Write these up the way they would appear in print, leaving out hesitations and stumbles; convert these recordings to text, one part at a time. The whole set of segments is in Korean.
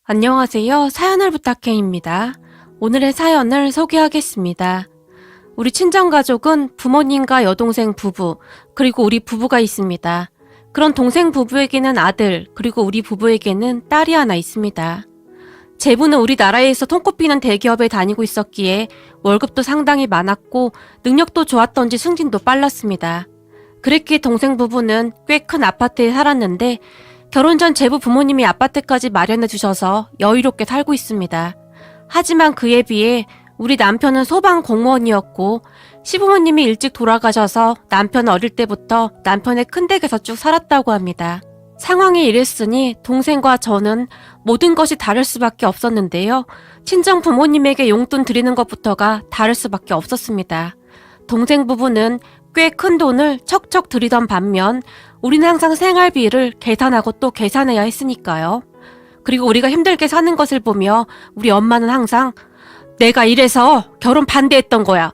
안녕하세요. 사연을 부탁해입니다. 오늘의 사연을 소개하겠습니다. 우리 친정가족은 부모님과 여동생 부부, 그리고 우리 부부가 있습니다. 그런 동생 부부에게는 아들, 그리고 우리 부부에게는 딸이 하나 있습니다. 제부는 우리나라에서 손꼽히는 대기업에 다니고 있었기에 월급도 상당히 많았고 능력도 좋았던지 승진도 빨랐습니다. 그랬기에 동생 부부는 꽤 큰 아파트에 살았는데 결혼 전 제부 부모님이 아파트까지 마련해 주셔서 여유롭게 살고 있습니다. 하지만 그에 비해 우리 남편은 소방 공무원이었고 시부모님이 일찍 돌아가셔서 남편은 어릴 때부터 남편의 큰 댁에서 쭉 살았다고 합니다. 상황이 이랬으니 동생과 저는 모든 것이 다를 수밖에 없었는데요. 친정 부모님에게 용돈 드리는 것부터가 다를 수밖에 없었습니다. 동생 부부는 꽤 큰 돈을 척척 드리던 반면 우리는 항상 생활비를 계산하고 또 계산해야 했으니까요. 그리고 우리가 힘들게 사는 것을 보며 우리 엄마는 항상 내가 이래서 결혼 반대했던 거야.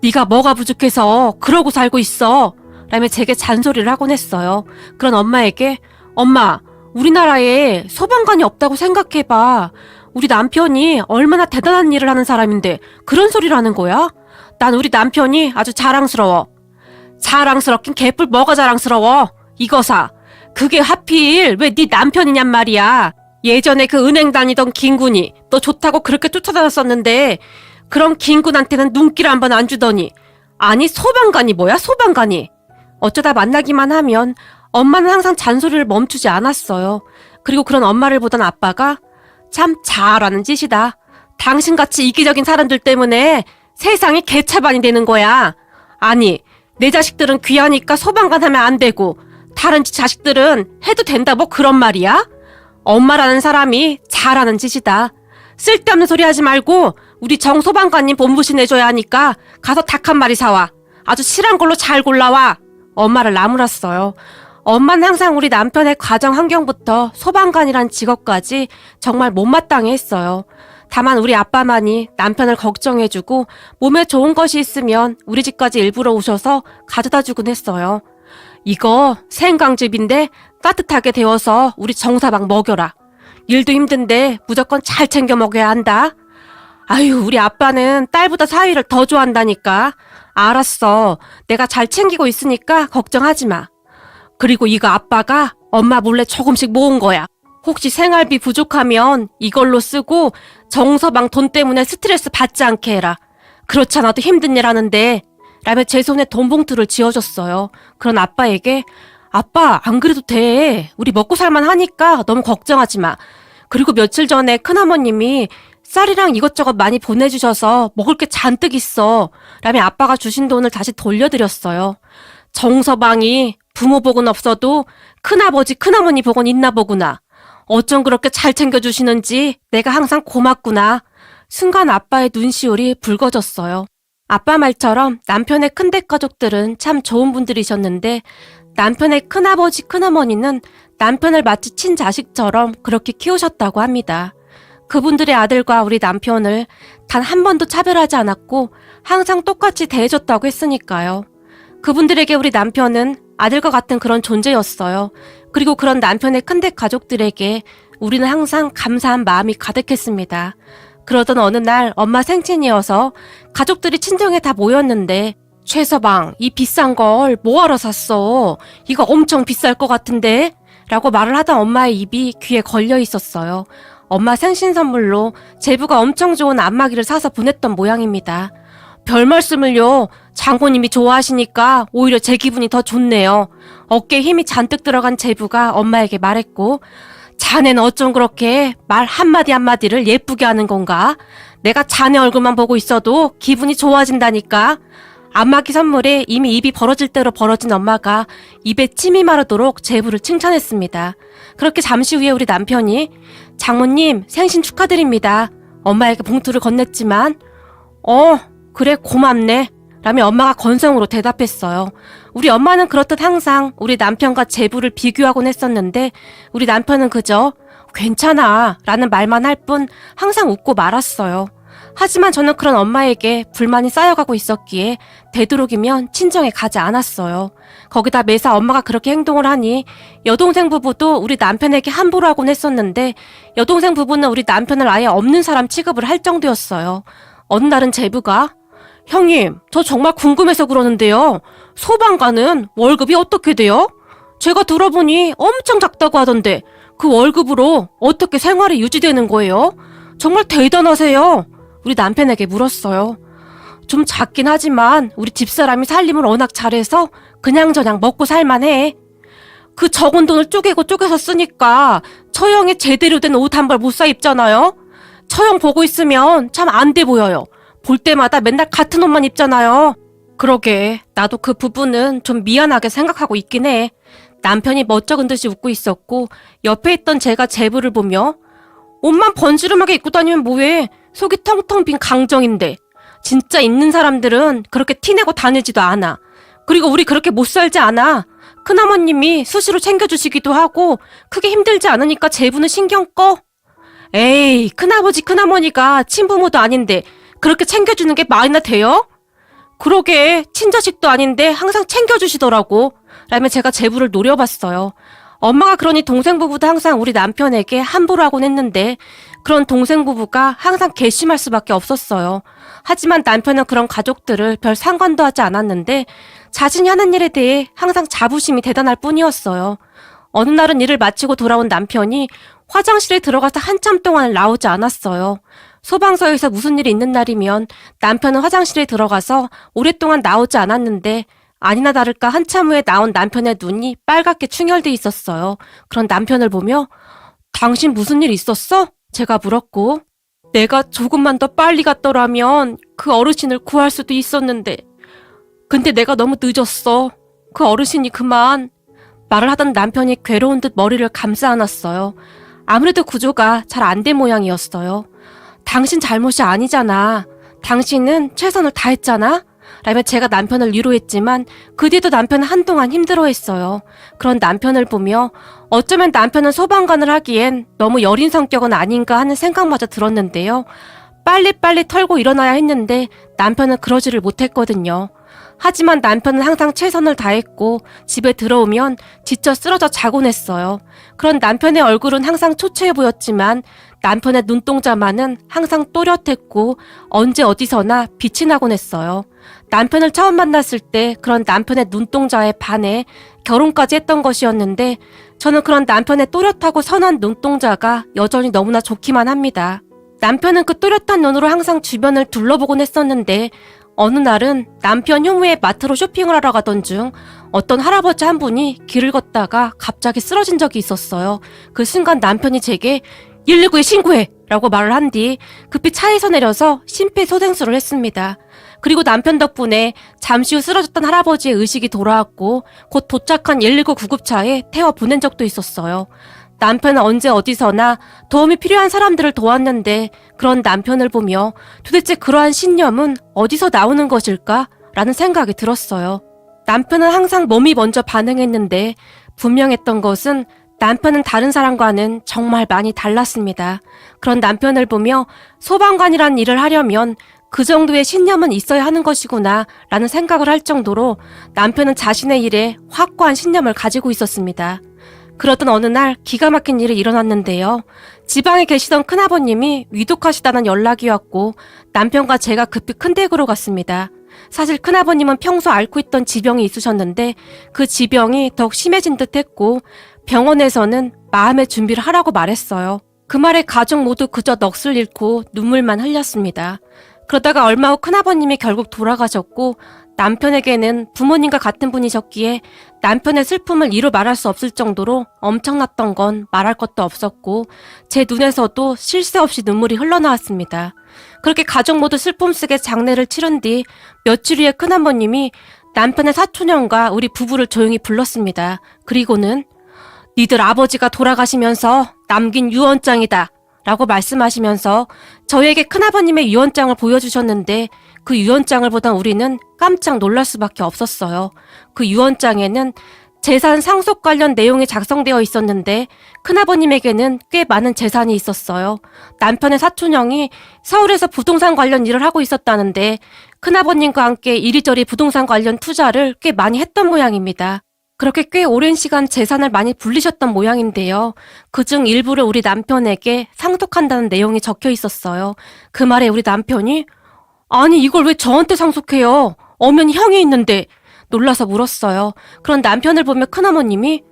네가 뭐가 부족해서 그러고 살고 있어. 라며 제게 잔소리를 하곤 했어요. 그런 엄마에게 엄마, 우리나라에 소방관이 없다고 생각해봐. 우리 남편이 얼마나 대단한 일을 하는 사람인데 그런 소리를 하는 거야? 난 우리 남편이 아주 자랑스러워. 자랑스럽긴 개뿔 뭐가 자랑스러워. 이거사. 그게 하필 왜 네 남편이냔 말이야. 예전에 그 은행 다니던 김군이 너 좋다고 그렇게 쫓아다녔었는데 그럼 김군한테는 눈길 한 번 안 주더니 아니 소방관이 뭐야 소방관이. 어쩌다 만나기만 하면 엄마는 항상 잔소리를 멈추지 않았어요. 그리고 그런 엄마를 보던 아빠가 참 잘하는 짓이다. 당신같이 이기적인 사람들 때문에 세상이 개차반이 되는 거야. 아니 내 자식들은 귀하니까 소방관 하면 안 되고 다른 자식들은 해도 된다 뭐 그런 말이야? 엄마라는 사람이 잘하는 짓이다. 쓸데없는 소리 하지 말고 우리 정 소방관님 본부시 내줘야 하니까 가서 닭 한 마리 사와. 아주 실한 걸로 잘 골라와. 엄마를 나무랐어요. 엄마는 항상 우리 남편의 가정 환경부터 소방관이란 직업까지 정말 못마땅해 했어요. 다만 우리 아빠만이 남편을 걱정해주고 몸에 좋은 것이 있으면 우리 집까지 일부러 오셔서 가져다 주곤 했어요. 이거 생강즙인데 따뜻하게 데워서 우리 정사방 먹여라. 일도 힘든데 무조건 잘 챙겨 먹어야 한다. 아유, 우리 아빠는 딸보다 사위를 더 좋아한다니까. 알았어. 내가 잘 챙기고 있으니까 걱정하지 마. 그리고 이거 아빠가 엄마 몰래 조금씩 모은 거야. 혹시 생활비 부족하면 이걸로 쓰고 정서방 돈 때문에 스트레스 받지 않게 해라. 그렇지 않아도 힘든 일 하는데 라며 제 손에 돈 봉투를 쥐어줬어요. 그런 아빠에게 아빠 안 그래도 돼. 우리 먹고 살만 하니까 너무 걱정하지 마. 그리고 며칠 전에 큰어머님이 쌀이랑 이것저것 많이 보내주셔서 먹을 게 잔뜩 있어. 라며 아빠가 주신 돈을 다시 돌려드렸어요. 정서방이 부모 복은 없어도 큰아버지 큰어머니 복은 있나 보구나. 어쩜 그렇게 잘 챙겨주시는지 내가 항상 고맙구나. 순간 아빠의 눈시울이 붉어졌어요. 아빠 말처럼 남편의 큰댁 가족들은 참 좋은 분들이셨는데 남편의 큰아버지 큰어머니는 남편을 마치 친자식처럼 그렇게 키우셨다고 합니다. 그분들의 아들과 우리 남편을 단 한 번도 차별하지 않았고 항상 똑같이 대해줬다고 했으니까요. 그분들에게 우리 남편은 아들과 같은 그런 존재였어요. 그리고 그런 남편의 큰댁 가족들에게 우리는 항상 감사한 마음이 가득했습니다. 그러던 어느 날 엄마 생신이어서 가족들이 친정에 다 모였는데 최서방 이 비싼 걸 뭐하러 샀어? 이거 엄청 비쌀 것 같은데? 라고 말을 하던 엄마의 입이 귀에 걸려 있었어요. 엄마 생신 선물로 제부가 엄청 좋은 안마기를 사서 보냈던 모양입니다. 별 말씀을요. 장모님이 좋아하시니까 오히려 제 기분이 더 좋네요. 어깨에 힘이 잔뜩 들어간 제부가 엄마에게 말했고 자네는 어쩜 그렇게 말 한마디 한마디를 예쁘게 하는 건가? 내가 자네 얼굴만 보고 있어도 기분이 좋아진다니까. 안마기 선물에 이미 입이 벌어질 대로 벌어진 엄마가 입에 침이 마르도록 제부를 칭찬했습니다. 그렇게 잠시 후에 우리 남편이 장모님 생신 축하드립니다. 엄마에게 봉투를 건넸지만 그래 고맙네 라며 엄마가 건성으로 대답했어요. 우리 엄마는 그렇듯 항상 우리 남편과 제부를 비교하곤 했었는데 우리 남편은 그저 괜찮아 라는 말만 할 뿐 항상 웃고 말았어요. 하지만 저는 그런 엄마에게 불만이 쌓여가고 있었기에 되도록이면 친정에 가지 않았어요. 거기다 매사 엄마가 그렇게 행동을 하니 여동생 부부도 우리 남편에게 함부로 하곤 했었는데 여동생 부부는 우리 남편을 아예 없는 사람 취급을 할 정도였어요. 어느 날은 제부가 형님, 저 정말 궁금해서 그러는데요. 소방관은 월급이 어떻게 돼요? 제가 들어보니 엄청 작다고 하던데 그 월급으로 어떻게 생활이 유지되는 거예요? 정말 대단하세요. 우리 남편에게 물었어요. 좀 작긴 하지만 우리 집사람이 살림을 워낙 잘해서 그냥저냥 먹고 살만해. 그 적은 돈을 쪼개서 쓰니까 처형에 제대로 된 옷 한 벌 못 사 입잖아요. 처형 보고 있으면 참 안 돼 보여요. 볼 때마다 맨날 같은 옷만 입잖아요. 그러게 나도 그 부분은 좀 미안하게 생각하고 있긴 해. 남편이 멋쩍은 듯이 웃고 있었고 옆에 있던 제가 제부를 보며 옷만 번지름하게 입고 다니면 뭐해. 속이 텅텅 빈 강정인데. 진짜 있는 사람들은 그렇게 티내고 다니지도 않아. 그리고 우리 그렇게 못 살지 않아. 큰어머님이 수시로 챙겨주시기도 하고 크게 힘들지 않으니까 제부는 신경 꺼. 에이, 큰아버지 큰어머니가 친부모도 아닌데 그렇게 챙겨주는 게 말이나 돼요? 그러게 친자식도 아닌데 항상 챙겨주시더라고. 라며 제가 제부를 노려봤어요. 엄마가 그러니 동생 부부도 항상 우리 남편에게 함부로 하곤 했는데 그런 동생 부부가 항상 괘씸할 수밖에 없었어요. 하지만 남편은 그런 가족들을 별 상관도 하지 않았는데 자신이 하는 일에 대해 항상 자부심이 대단할 뿐이었어요. 어느 날은 일을 마치고 돌아온 남편이 화장실에 들어가서 한참 동안 나오지 않았어요. 소방서에서 무슨 일이 있는 날이면 남편은 화장실에 들어가서 오랫동안 나오지 않았는데 아니나 다를까 한참 후에 나온 남편의 눈이 빨갛게 충혈돼 있었어요. 그런 남편을 보며 당신 무슨 일 있었어? 제가 물었고 내가 조금만 더 빨리 갔더라면 그 어르신을 구할 수도 있었는데 근데 내가 너무 늦었어. 그 어르신이 그만. 말을 하던 남편이 괴로운 듯 머리를 감싸 안았어요. 아무래도 구조가 잘 안 된 모양이었어요. 당신 잘못이 아니잖아. 당신은 최선을 다했잖아. 라며 제가 남편을 위로했지만 그 뒤도 남편은 한동안 힘들어했어요. 그런 남편을 보며 어쩌면 남편은 소방관을 하기엔 너무 여린 성격은 아닌가 하는 생각마저 들었는데요. 빨리빨리 털고 일어나야 했는데 남편은 그러지를 못했거든요. 하지만 남편은 항상 최선을 다했고 집에 들어오면 지쳐 쓰러져 자곤 했어요. 그런 남편의 얼굴은 항상 초췌해 보였지만 남편의 눈동자만은 항상 또렷했고 언제 어디서나 빛이 나곤 했어요. 남편을 처음 만났을 때 그런 남편의 눈동자에 반해 결혼까지 했던 것이었는데 저는 그런 남편의 또렷하고 선한 눈동자가 여전히 너무나 좋기만 합니다. 남편은 그 또렷한 눈으로 항상 주변을 둘러보곤 했었는데 어느 날은 남편 휴무에 마트로 쇼핑을 하러 가던 중 어떤 할아버지 한 분이 길을 걷다가 갑자기 쓰러진 적이 있었어요. 그 순간 남편이 제게 119에 신고해! 라고 말을 한 뒤 급히 차에서 내려서 심폐소생술을 했습니다. 그리고 남편 덕분에 잠시 후 쓰러졌던 할아버지의 의식이 돌아왔고 곧 도착한 119 구급차에 태워 보낸 적도 있었어요. 남편은 언제 어디서나 도움이 필요한 사람들을 도왔는데 그런 남편을 보며 도대체 그러한 신념은 어디서 나오는 것일까? 라는 생각이 들었어요. 남편은 항상 몸이 먼저 반응했는데 분명했던 것은 남편은 다른 사람과는 정말 많이 달랐습니다. 그런 남편을 보며 소방관이라는 일을 하려면 그 정도의 신념은 있어야 하는 것이구나 라는 생각을 할 정도로 남편은 자신의 일에 확고한 신념을 가지고 있었습니다. 그러던 어느 날 기가 막힌 일이 일어났는데요. 지방에 계시던 큰아버님이 위독하시다는 연락이 왔고 남편과 제가 급히 큰 댁으로 갔습니다. 사실 큰아버님은 평소 앓고 있던 지병이 있으셨는데 그 지병이 더욱 심해진 듯 했고 병원에서는 마음의 준비를 하라고 말했어요. 그 말에 가족 모두 그저 넋을 잃고 눈물만 흘렸습니다. 그러다가 얼마 후 큰아버님이 결국 돌아가셨고 남편에게는 부모님과 같은 분이셨기에 남편의 슬픔을 이루 말할 수 없을 정도로 엄청났던 건 말할 것도 없었고 제 눈에서도 쉴 새 없이 눈물이 흘러나왔습니다. 그렇게 가족 모두 슬픔 속에 장례를 치른 뒤 며칠 후에 큰아버님이 남편의 사촌형과 우리 부부를 조용히 불렀습니다. 그리고는 니들 아버지가 돌아가시면서 남긴 유언장이다 라고 말씀하시면서 저희에게 큰아버님의 유언장을 보여주셨는데 그 유언장을 보던 우리는 깜짝 놀랄 수밖에 없었어요. 그 유언장에는 재산 상속 관련 내용이 작성되어 있었는데 큰아버님에게는 꽤 많은 재산이 있었어요. 남편의 사촌형이 서울에서 부동산 관련 일을 하고 있었다는데 큰아버님과 함께 이리저리 부동산 관련 투자를 꽤 많이 했던 모양입니다. 그렇게 꽤 오랜 시간 재산을 많이 불리셨던 모양인데요. 그중 일부를 우리 남편에게 상속한다는 내용이 적혀 있었어요. 그 말에 우리 남편이 아니 이걸 왜 저한테 상속해요? 엄연히 형이 있는데 놀라서 물었어요. 그런 남편을 보며 큰어머님이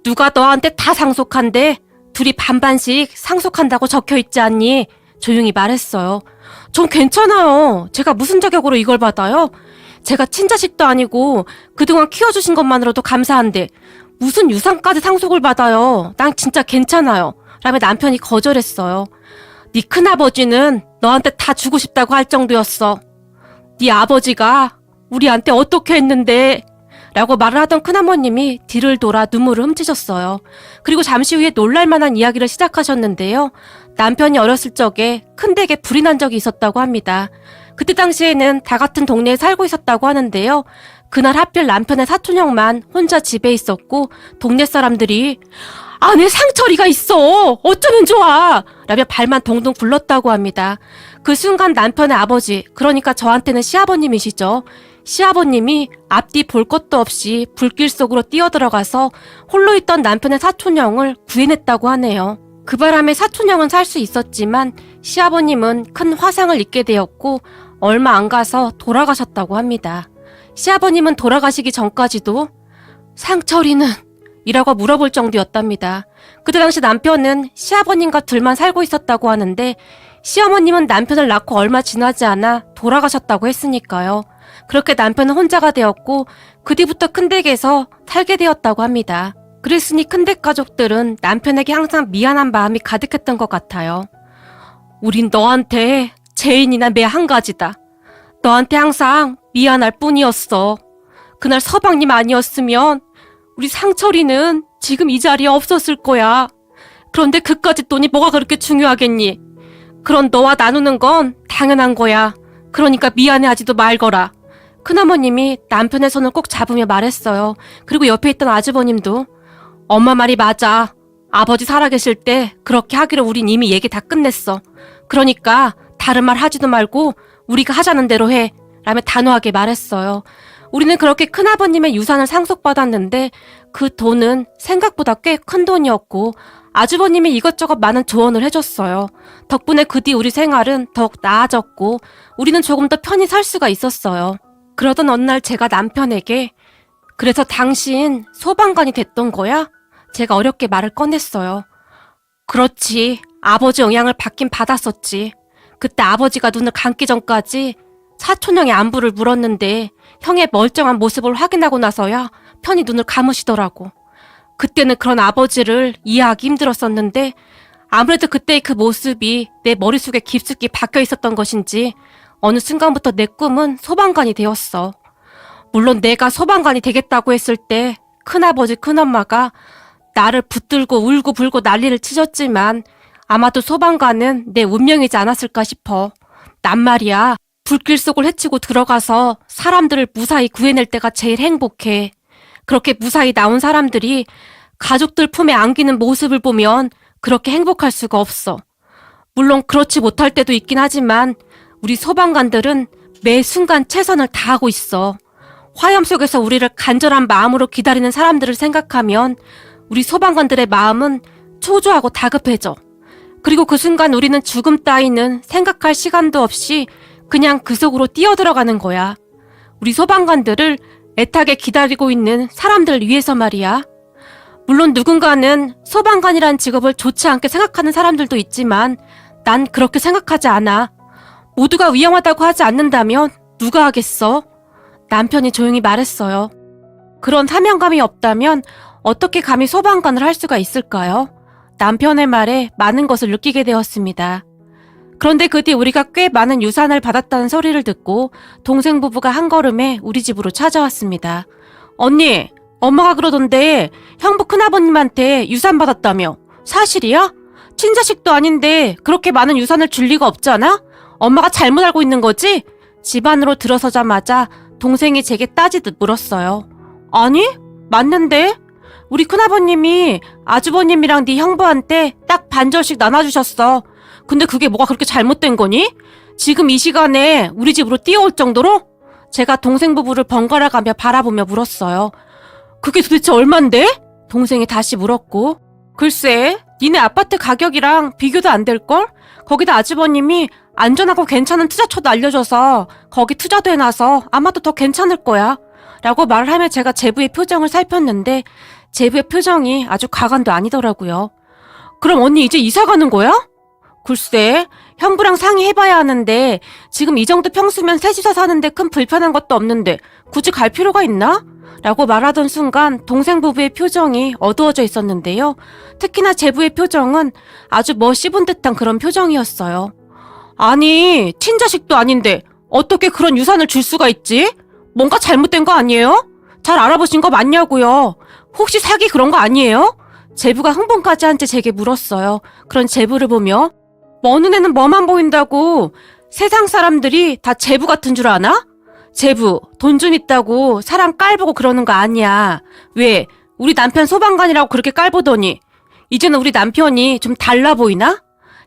누가 너한테 다 상속한대? 둘이 반반씩 상속한다고 적혀 있지 않니? 조용히 말했어요. 전 괜찮아요. 제가 무슨 자격으로 이걸 받아요? 제가 친자식도 아니고 그동안 키워주신 것만으로도 감사한데 무슨 유산까지 상속을 받아요. 난 진짜 괜찮아요. 라며 남편이 거절했어요. 네 큰아버지는 너한테 다 주고 싶다고 할 정도였어. 네 아버지가 우리한테 어떻게 했는데? 라고 말을 하던 큰어머님이 뒤를 돌아 눈물을 훔치셨어요. 그리고 잠시 후에 놀랄만한 이야기를 시작하셨는데요. 남편이 어렸을 적에 큰 댁에 불이 난 적이 있었다고 합니다. 그때 당시에는 다 같은 동네에 살고 있었다고 하는데요. 그날 하필 남편의 사촌형만 혼자 집에 있었고 동네 사람들이 안에 상처리가 있어! 어쩌면 좋아! 라며 발만 동동 굴렀다고 합니다. 그 순간 남편의 아버지, 그러니까 저한테는 시아버님이시죠. 시아버님이 앞뒤 볼 것도 없이 불길 속으로 뛰어들어가서 홀로 있던 남편의 사촌형을 구해냈다고 하네요. 그 바람에 사촌형은 살 수 있었지만 시아버님은 큰 화상을 입게 되었고 얼마 안 가서 돌아가셨다고 합니다. 시아버님은 돌아가시기 전까지도 상철이는? 이라고 물어볼 정도였답니다. 그때 당시 남편은 시아버님과 둘만 살고 있었다고 하는데 시어머님은 남편을 낳고 얼마 지나지 않아 돌아가셨다고 했으니까요. 그렇게 남편은 혼자가 되었고 그 뒤부터 큰댁에서 살게 되었다고 합니다. 그랬으니 큰댁 가족들은 남편에게 항상 미안한 마음이 가득했던 것 같아요. 우린 너한테 죄인이나 매 한 가지다. 너한테 항상 미안할 뿐이었어. 그날 서방님 아니었으면 우리 상철이는 지금 이 자리에 없었을 거야. 그런데 그까짓 돈이 뭐가 그렇게 중요하겠니? 그런 너와 나누는 건 당연한 거야. 그러니까 미안해하지도 말거라. 큰어머님이 남편의 손을 꼭 잡으며 말했어요. 그리고 옆에 있던 아주버님도 엄마 말이 맞아. 아버지 살아계실 때 그렇게 하기로 우린 이미 얘기 다 끝냈어. 그러니까 다른 말 하지도 말고 우리가 하자는 대로 해. 라며 단호하게 말했어요. 우리는 그렇게 큰아버님의 유산을 상속받았는데 그 돈은 생각보다 꽤 큰 돈이었고 아주버님이 이것저것 많은 조언을 해줬어요. 덕분에 그 뒤 우리 생활은 더욱 나아졌고 우리는 조금 더 편히 살 수가 있었어요. 그러던 어느 날 제가 남편에게 그래서 당신 소방관이 됐던 거야? 제가 어렵게 말을 꺼냈어요. 그렇지. 아버지 영향을 받긴 받았었지. 그때 아버지가 눈을 감기 전까지 사촌형의 안부를 물었는데 형의 멀쩡한 모습을 확인하고 나서야 편히 눈을 감으시더라고. 그때는 그런 아버지를 이해하기 힘들었었는데 아무래도 그때의 그 모습이 내 머릿속에 깊숙이 박혀 있었던 것인지 어느 순간부터 내 꿈은 소방관이 되었어. 물론 내가 소방관이 되겠다고 했을 때 큰아버지 큰엄마가 나를 붙들고 울고 불고 난리를 치셨지만 아마도 소방관은 내 운명이지 않았을까 싶어. 난 말이야. 불길 속을 헤치고 들어가서 사람들을 무사히 구해낼 때가 제일 행복해. 그렇게 무사히 나온 사람들이 가족들 품에 안기는 모습을 보면 그렇게 행복할 수가 없어. 물론 그렇지 못할 때도 있긴 하지만 우리 소방관들은 매 순간 최선을 다하고 있어. 화염 속에서 우리를 간절한 마음으로 기다리는 사람들을 생각하면 우리 소방관들의 마음은 초조하고 다급해져. 그리고 그 순간 우리는 죽음 따위는 생각할 시간도 없이 그냥 그 속으로 뛰어들어가는 거야. 우리 소방관들을 애타게 기다리고 있는 사람들을 위해서 말이야. 물론 누군가는 소방관이란 직업을 좋지 않게 생각하는 사람들도 있지만 난 그렇게 생각하지 않아. 모두가 위험하다고 하지 않는다면 누가 하겠어? 남편이 조용히 말했어요. 그런 사명감이 없다면 어떻게 감히 소방관을 할 수가 있을까요? 남편의 말에 많은 것을 느끼게 되었습니다. 그런데 그 뒤 우리가 꽤 많은 유산을 받았다는 소리를 듣고 동생 부부가 한 걸음에 우리 집으로 찾아왔습니다. 언니, 엄마가 그러던데 형부 큰아버님한테 유산 받았다며. 사실이야? 친자식도 아닌데 그렇게 많은 유산을 줄 리가 없잖아? 엄마가 잘못 알고 있는 거지? 집 안으로 들어서자마자 동생이 제게 따지듯 물었어요. 아니? 맞는데? 우리 큰아버님이 아주버님이랑 네 형부한테 딱 반절씩 나눠주셨어. 근데 그게 뭐가 그렇게 잘못된 거니? 지금 이 시간에 우리 집으로 뛰어올 정도로? 제가 동생 부부를 번갈아 가며 바라보며 물었어요. 그게 도대체 얼만데? 동생이 다시 물었고. 글쎄, 니네 아파트 가격이랑 비교도 안 될걸? 거기다 아주버님이 안전하고 괜찮은 투자처도 알려줘서 거기 투자도 해놔서 아마도 더 괜찮을 거야. 라고 말을 하며 제가 제부의 표정을 살폈는데 제부의 표정이 아주 가관도 아니더라고요. 그럼 언니 이제 이사 가는 거야? 글쎄, 형부랑 상의해봐야 하는데 지금 이 정도 평수면 셋이서 사는데 큰 불편한 것도 없는데 굳이 갈 필요가 있나? 라고 말하던 순간 동생 부부의 표정이 어두워져 있었는데요. 특히나 제부의 표정은 아주 씹은 듯한 그런 표정이었어요. 아니, 친자식도 아닌데 어떻게 그런 유산을 줄 수가 있지? 뭔가 잘못된 거 아니에요? 잘 알아보신 거 맞냐고요? 혹시 사기 그런 거 아니에요? 제부가 흥분까지 한 채 제게 물었어요. 그런 제부를 보며 먼 눈에는 뭐만 보인다고 세상 사람들이 다 제부 같은 줄 아나? 제부, 돈 좀 있다고 사람 깔보고 그러는 거 아니야. 왜? 우리 남편 소방관이라고 그렇게 깔보더니 이제는 우리 남편이 좀 달라 보이나?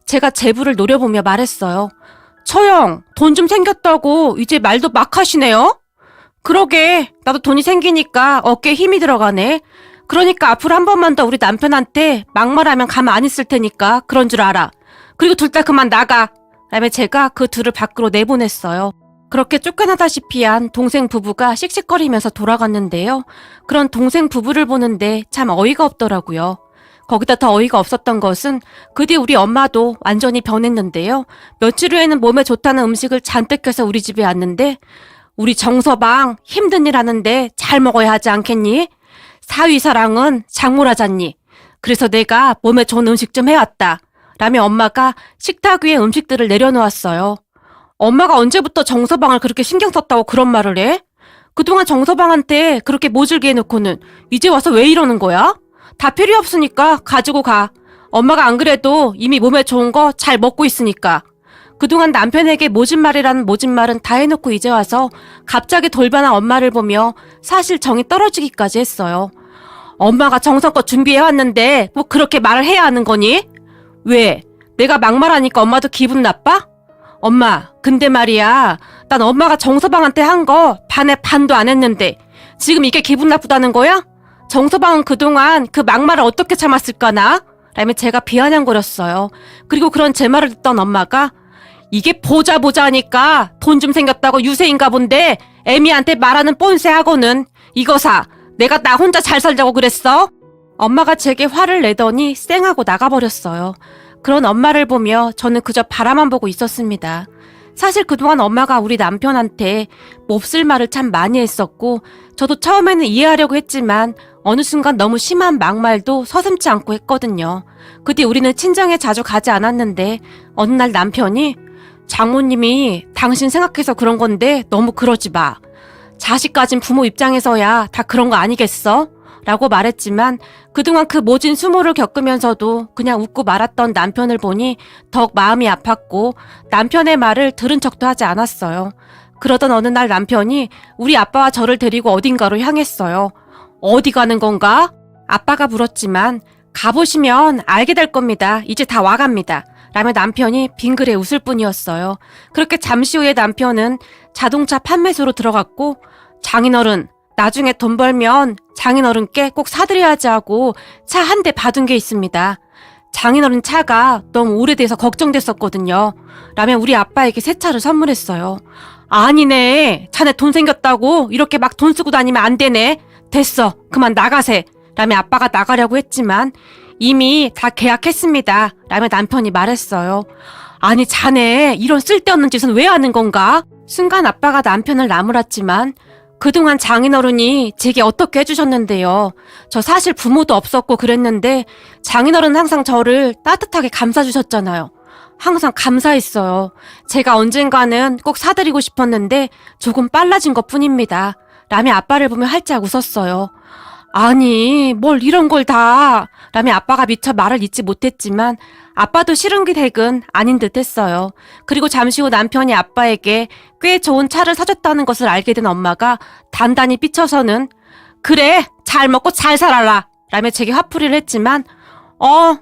제가 제부를 노려보며 말했어요. 처형, 돈 좀 생겼다고 이제 말도 막 하시네요? 그러게, 나도 돈이 생기니까 어깨에 힘이 들어가네. 그러니까 앞으로 한 번만 더 우리 남편한테 막말하면 가만 안 있을 테니까 그런 줄 알아. 그리고 둘 다 그만 나가. 라며 제가 그 둘을 밖으로 내보냈어요. 그렇게 쫓겨나다시피 한 동생 부부가 씩씩거리면서 돌아갔는데요. 그런 동생 부부를 보는데 참 어이가 없더라고요. 거기다 더 어이가 없었던 것은 그 뒤 우리 엄마도 완전히 변했는데요. 며칠 후에는 몸에 좋다는 음식을 잔뜩 해서 우리 집에 왔는데 우리 정서방 힘든 일 하는데 잘 먹어야 하지 않겠니? 사위사랑은 장물하잖니. 그래서 내가 몸에 좋은 음식 좀 해왔다. 라며 엄마가 식탁 위에 음식들을 내려놓았어요. 엄마가 언제부터 정서방을 그렇게 신경 썼다고 그런 말을 해? 그동안 정서방한테 그렇게 모질게 해놓고는 이제 와서 왜 이러는 거야? 다 필요 없으니까 가지고 가. 엄마가 안 그래도 이미 몸에 좋은 거 잘 먹고 있으니까. 그동안 남편에게 모진말이라는 모진말은 다 해놓고 이제 와서 갑자기 돌변한 엄마를 보며 사실 정이 떨어지기까지 했어요. 엄마가 정성껏 준비해왔는데 뭐 그렇게 말을 해야 하는 거니? 왜? 내가 막말하니까 엄마도 기분 나빠? 엄마, 근데 말이야. 난 엄마가 정서방한테 한 거 반에 반도 안 했는데 지금 이게 기분 나쁘다는 거야? 정서방은 그동안 그 막말을 어떻게 참았을까나? 라며 제가 비아냥거렸어요. 그리고 그런 제 말을 듣던 엄마가 이게 보자 하니까 돈 좀 생겼다고 유세인가 본데 애미한테 말하는 뻔세하고는 이거 사. 내가 나 혼자 잘 살자고 그랬어? 엄마가 제게 화를 내더니 쌩하고 나가버렸어요. 그런 엄마를 보며 저는 그저 바라만 보고 있었습니다. 사실 그동안 엄마가 우리 남편한테 몹쓸 말을 참 많이 했었고 저도 처음에는 이해하려고 했지만 어느 순간 너무 심한 막말도 서슴지 않고 했거든요. 그 뒤 우리는 친정에 자주 가지 않았는데 어느 날 남편이 장모님이 당신 생각해서 그런 건데 너무 그러지 마. 자식 가진 부모 입장에서야 다 그런 거 아니겠어? 라고 말했지만 그동안 그 모진 수모를 겪으면서도 그냥 웃고 말았던 남편을 보니 더욱 마음이 아팠고 남편의 말을 들은 척도 하지 않았어요. 그러던 어느 날 남편이 우리 아빠와 저를 데리고 어딘가로 향했어요. 어디 가는 건가? 아빠가 물었지만 가보시면 알게 될 겁니다. 이제 다 와갑니다. 라며 남편이 빙그레 웃을 뿐이었어요. 그렇게 잠시 후에 남편은 자동차 판매소로 들어갔고 장인어른, 나중에 돈 벌면 장인어른께 꼭 사드려야지 하고 차 한 대 받은 게 있습니다. 장인어른 차가 너무 오래돼서 걱정됐었거든요. 라며 우리 아빠에게 새 차를 선물했어요. 아니네. 자네 돈 생겼다고 이렇게 막 돈 쓰고 다니면 안 되네. 됐어. 그만 나가세. 라며 아빠가 나가려고 했지만 이미 다 계약했습니다. 라며 남편이 말했어요. 아니 자네 이런 쓸데없는 짓은 왜 하는 건가? 순간 아빠가 남편을 나무랐지만 그동안 장인어른이 제게 어떻게 해주셨는데요. 저 사실 부모도 없었고 그랬는데 장인어른은 항상 저를 따뜻하게 감싸주셨잖아요. 항상 감사했어요. 제가 언젠가는 꼭 사드리고 싶었는데 조금 빨라진 것 뿐입니다. 라며 아빠를 보며 활짝 웃었어요. 아니 뭘 이런 걸 다. 라며 아빠가 미처 말을 잇지 못했지만 아빠도 싫은 게 댁은 아닌 듯 했어요. 그리고 잠시 후 남편이 아빠에게 꽤 좋은 차를 사줬다는 것을 알게 된 엄마가 단단히 삐쳐서는 그래 잘 먹고 잘 살아라 라며 제게 화풀이를 했지만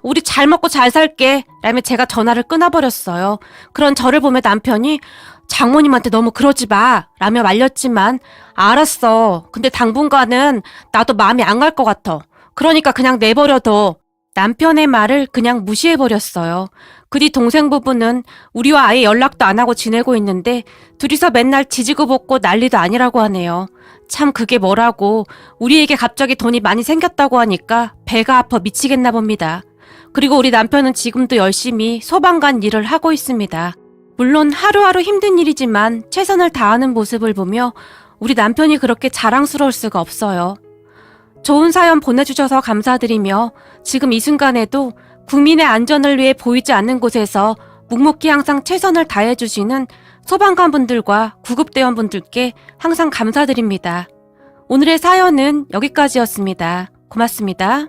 우리 잘 먹고 잘 살게 라며 제가 전화를 끊어버렸어요. 그런 저를 보며 남편이 장모님한테 너무 그러지 마 라며 말렸지만 알았어. 근데 당분간은 나도 마음이 안 갈 것 같아. 그러니까 그냥 내버려둬. 남편의 말을 그냥 무시해버렸어요. 그 뒤 동생 부부는 우리와 아예 연락도 안 하고 지내고 있는데 둘이서 맨날 지지고 볶고 난리도 아니라고 하네요. 참 그게 뭐라고 우리에게 갑자기 돈이 많이 생겼다고 하니까 배가 아파 미치겠나 봅니다. 그리고 우리 남편은 지금도 열심히 소방관 일을 하고 있습니다. 물론 하루하루 힘든 일이지만 최선을 다하는 모습을 보며 우리 남편이 그렇게 자랑스러울 수가 없어요. 좋은 사연 보내주셔서 감사드리며 지금 이 순간에도 국민의 안전을 위해 보이지 않는 곳에서 묵묵히 항상 최선을 다해주시는 소방관분들과 구급대원분들께 항상 감사드립니다. 오늘의 사연은 여기까지였습니다. 고맙습니다.